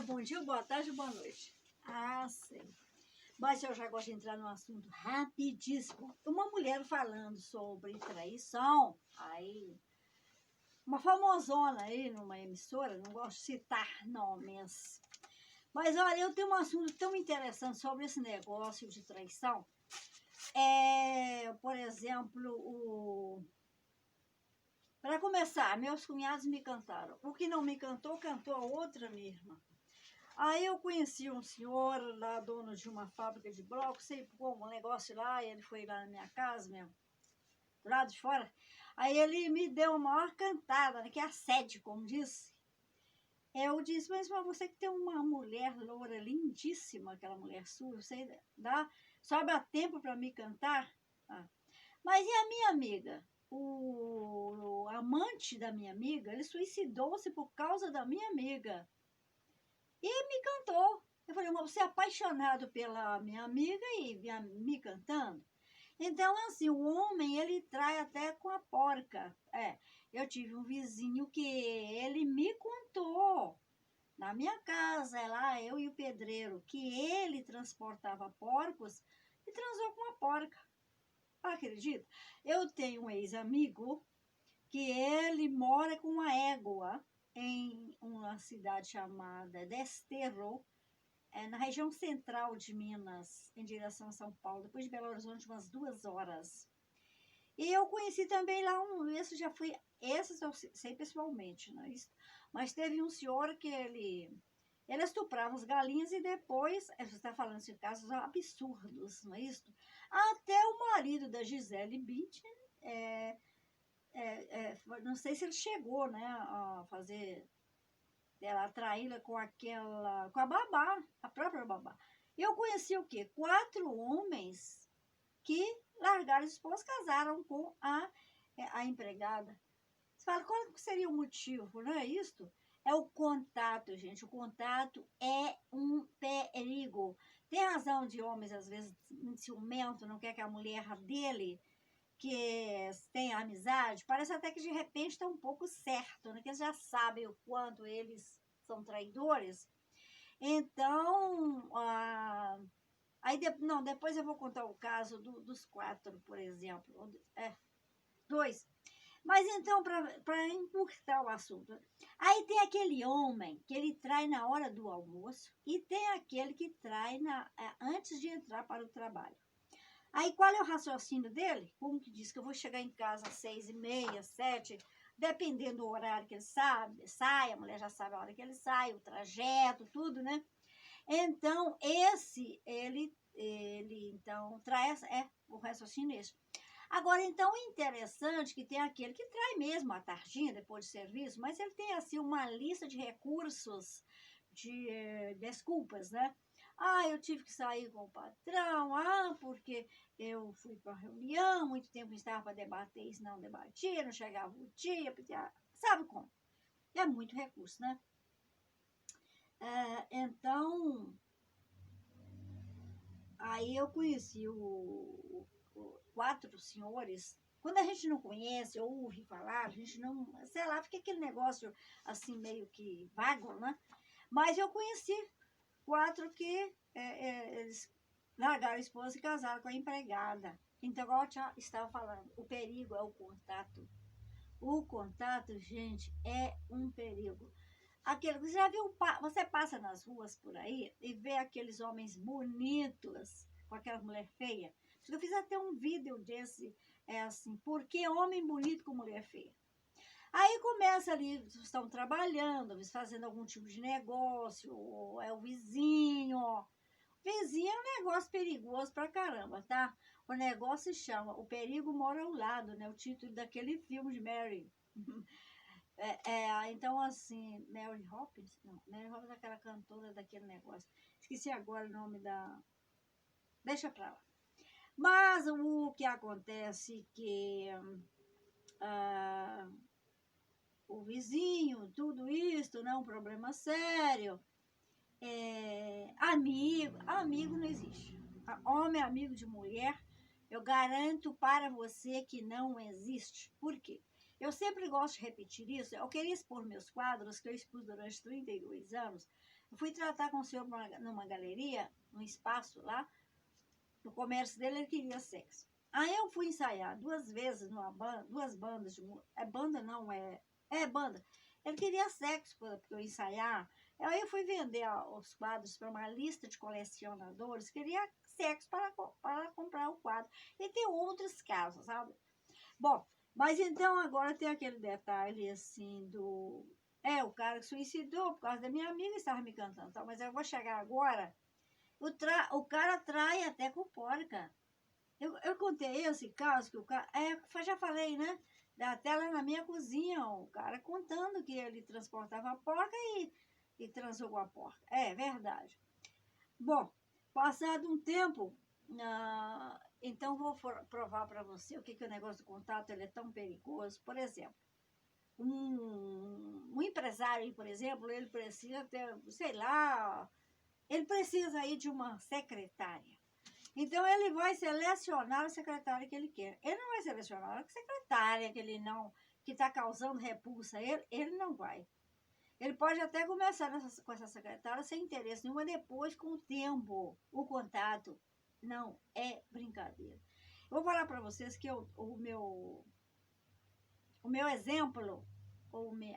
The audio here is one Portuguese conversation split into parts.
Bom dia, boa tarde, boa noite. Ah, sim. Mas eu já gosto de entrar num assunto rapidíssimo. Uma mulher falando sobre traição, aí, uma famosona aí numa emissora, não gosto de citar nomes. Mas olha, eu tenho um assunto tão interessante sobre esse negócio de traição. Por exemplo, para começar, meus cunhados me cantaram. O que não me cantou, cantou a outra minha irmã. Aí eu conheci um senhor lá, dono de uma fábrica de blocos, sei como, um negócio lá, e ele foi lá na minha casa mesmo, do lado de fora. Aí ele me deu uma maior cantada, né, que é assédio, como disse. Eu disse, mas você que tem uma mulher loura, lindíssima, aquela mulher sua, você sobra tempo para me cantar? Ah. Mas e a minha amiga? O amante da minha amiga, ele suicidou-se por causa da minha amiga. E me cantou. Eu falei, mas você é apaixonado pela minha amiga e me cantando? Então, assim, o homem, ele trai até com a porca. Eu tive um vizinho que ele me contou, na minha casa, lá eu e o pedreiro, que ele transportava porcos e transou com uma porca. Acredita? Eu tenho um ex-amigo que ele mora com uma égua em uma cidade chamada Desterro, na região central de Minas, em direção a São Paulo, depois de Belo Horizonte, umas 2 horas. E eu conheci também lá esse eu sei pessoalmente, não é isso? Mas teve um senhor que ele estuprava as galinhas e depois, você está falando de casos absurdos, não é isso? Até o marido da Gisele Bündchen, não sei se ele chegou, né, a fazer ela traí-la com a babá, a própria babá. Eu conheci o quê? 4 homens que largaram os esposos, casaram com a empregada. Você fala, qual seria o motivo, não é isso? É o contato, gente. O contato é um perigo. Tem razão de homens, às vezes, ciumento, não quer que a mulher dele, que tem amizade, parece até que de repente está um pouco certo, né? Que eles já sabem o quanto eles são traidores. Então, depois eu vou contar o caso dos 4, por exemplo. 2. Mas então, para encurtar o assunto, aí tem aquele homem que ele trai na hora do almoço e tem aquele que trai antes de entrar para o trabalho. Aí qual é o raciocínio dele? Como que diz que eu vou chegar em casa às 6h30, 7, dependendo do horário que ele sai, a mulher já sabe a hora que ele sai, o trajeto, tudo, né? Então, ele então traz, o raciocínio esse. Agora, então, é interessante que tem aquele que trai mesmo a tardinha, depois de serviço, mas ele tem, assim, uma lista de recursos, de desculpas, né? Eu tive que sair com o patrão, porque eu fui para uma reunião, muito tempo estava para debater isso, não debatia, não chegava o dia, sabe como? É muito recurso, né? Então, aí eu conheci 4 senhores. Quando a gente não conhece, ou ouve falar, a gente não, sei lá, fica aquele negócio assim meio que vago, né? Mas eu conheci 4 que eles largaram a esposa e casaram com a empregada. Então, igual eu estava falando, o perigo é o contato. O contato, gente, é um perigo. Você já viu, você passa nas ruas por aí e vê aqueles homens bonitos com aquela mulher feia? Eu fiz até um vídeo desse, assim, por que homem bonito com mulher feia? Aí começa ali, estão trabalhando, fazendo algum tipo de negócio, ou é o vizinho. Vizinho é um negócio perigoso pra caramba, tá? O negócio se chama O Perigo Mora ao Lado, né? O título daquele filme de Mary. Então, assim, Mary Poppins? Não, Mary Poppins é aquela cantora daquele negócio. Esqueci agora o nome da... Deixa pra lá. Mas o que acontece que o vizinho, tudo isso, né, um problema sério. Amigo não existe. Homem é amigo de mulher, eu garanto para você que não existe. Por quê? Eu sempre gosto de repetir isso. Eu queria expor meus quadros, que eu expus durante 32 anos, Eu fui tratar com o senhor numa galeria, num espaço lá, no comércio dele, ele queria sexo. Aí eu fui ensaiar 2 vezes numa banda, 2 bandas de é banda não, é banda. Ele queria sexo para eu ensaiar. Aí eu fui vender os quadros para uma lista de colecionadores, queria sexo para comprar o quadro. E tem outros casos, sabe? Bom, mas então agora tem aquele detalhe assim do... o cara que suicidou por causa da minha amiga estava me cantando, tá? Mas eu vou chegar agora. O cara trai até com porca. Eu contei esse caso que o cara... já falei, né? Até lá na minha cozinha, o cara contando que ele transportava a porca e transou com a porca. É verdade. Bom, passado um tempo, então vou provar para você o que o negócio do contato ele é tão perigoso. Por exemplo, um empresário, por exemplo, ele precisa ter, sei lá, ele precisa aí de uma secretária. Então, ele vai selecionar a secretária que ele quer. Ele não vai selecionar a secretária que ele não, que está causando repulsa a ele não vai. Ele pode até começar com essa secretária sem interesse nenhum, mas depois, com o tempo, o contato, não é brincadeira. Eu vou falar para vocês que o meu exemplo,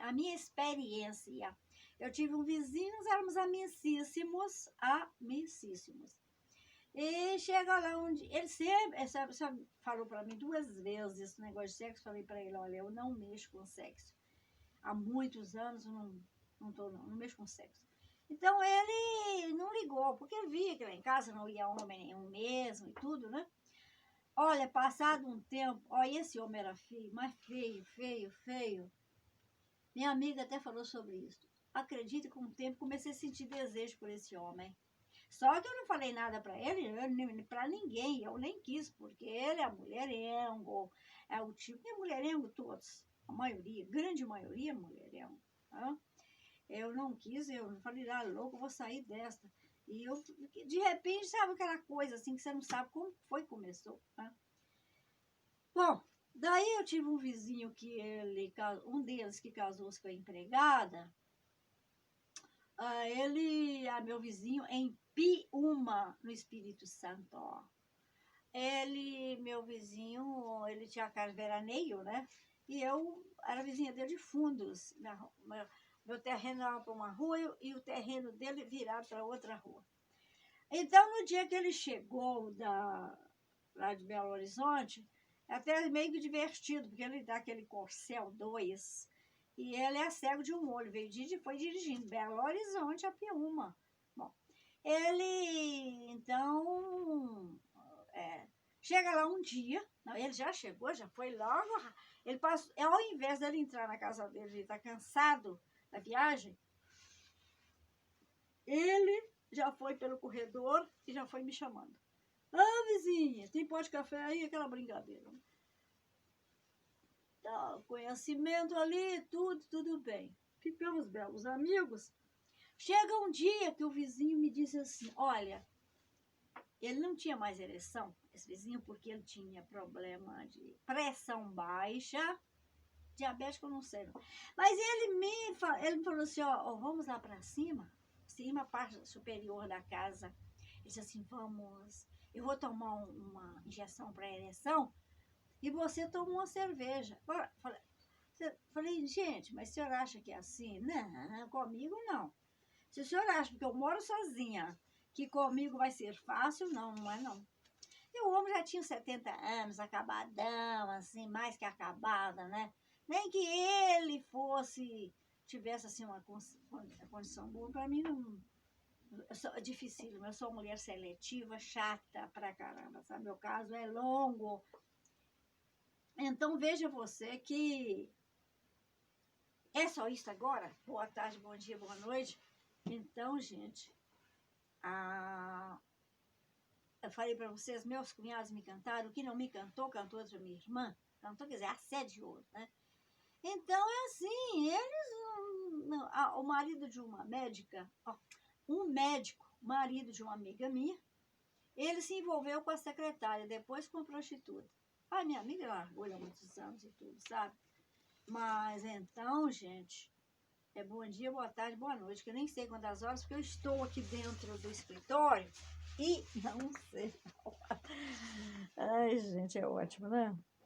a minha experiência, eu tive um vizinho, nós éramos amicíssimos. E chega lá onde ele sempre, sabe, falou para mim 2 vezes esse negócio de sexo. Falei para ele, olha, eu não mexo com sexo. Há muitos anos eu não mexo com sexo. Então ele não ligou, porque ele via que lá em casa não ia homem nenhum mesmo e tudo, né? Olha, passado um tempo, olha, esse homem era feio, mas feio. Minha amiga até falou sobre isso. Acredita que com o tempo comecei a sentir desejo por esse homem. Só que eu não falei nada para ele, para ninguém, eu nem quis, porque ele é mulherengo, é o tipo de mulherengo todos, a maioria, grande maioria mulherengo. Tá? Eu não quis, eu falei, louco, eu vou sair desta. E eu, de repente, sabe aquela coisa assim que você não sabe como foi que começou. Tá? Bom, daí eu tive um vizinho que um deles que casou-se com a empregada. Meu vizinho em Piúma, no Espírito Santo. Ó. Meu vizinho, ele tinha casa de veraneio, né? E eu era vizinha dele de fundos. Meu terreno era para uma rua e o terreno dele virava para outra rua. Então, no dia que ele chegou lá de Belo Horizonte, até meio que divertido, porque ele dá aquele Corcel 2, e ele é cego de um olho, foi dirigindo Belo Horizonte a Piúma. Bom, ele, então, chega lá um dia, ele já chegou, já foi logo, ele passou, ao invés dele entrar na casa dele, ele está cansado da viagem, ele já foi pelo corredor e já foi me chamando. Vizinha, tem pó de café aí? Aquela brincadeira. Tá, conhecimento ali, tudo bem. Ficamos belos amigos. Chega um dia que o vizinho me disse assim, olha, ele não tinha mais ereção, esse vizinho, porque ele tinha problema de pressão baixa, diabético, eu não sei. Mas ele me falou assim, vamos lá para cima, a parte superior da casa. Ele disse assim, vamos, eu vou tomar uma injeção para ereção e você toma uma cerveja. Falei, gente, mas o senhor acha que é assim? Não, comigo não. Se o senhor acha, porque eu moro sozinha, que comigo vai ser fácil, não é não. E o homem já tinha 70 anos, acabadão, assim, mais que acabada, né? Nem que ele tivesse assim uma condição boa, para mim não... É difícil, eu sou mulher seletiva, chata pra caramba, sabe? Meu caso é longo. Então, veja você que é só isso agora? Boa tarde, bom dia, boa noite. Então, gente, eu falei para vocês, meus cunhados me cantaram, o que não me cantou, cantou outra minha irmã. Cantou, quer dizer, assediou, né? Então, é assim, o marido de uma médica, um médico, marido de uma amiga minha, ele se envolveu com a secretária, depois com a prostituta. Minha amiga largou há muitos anos e tudo, sabe? Mas então, gente, É bom dia, boa tarde, boa noite, que eu nem sei quantas horas, porque eu estou aqui dentro do escritório e não sei. Ai, gente, é ótimo, né?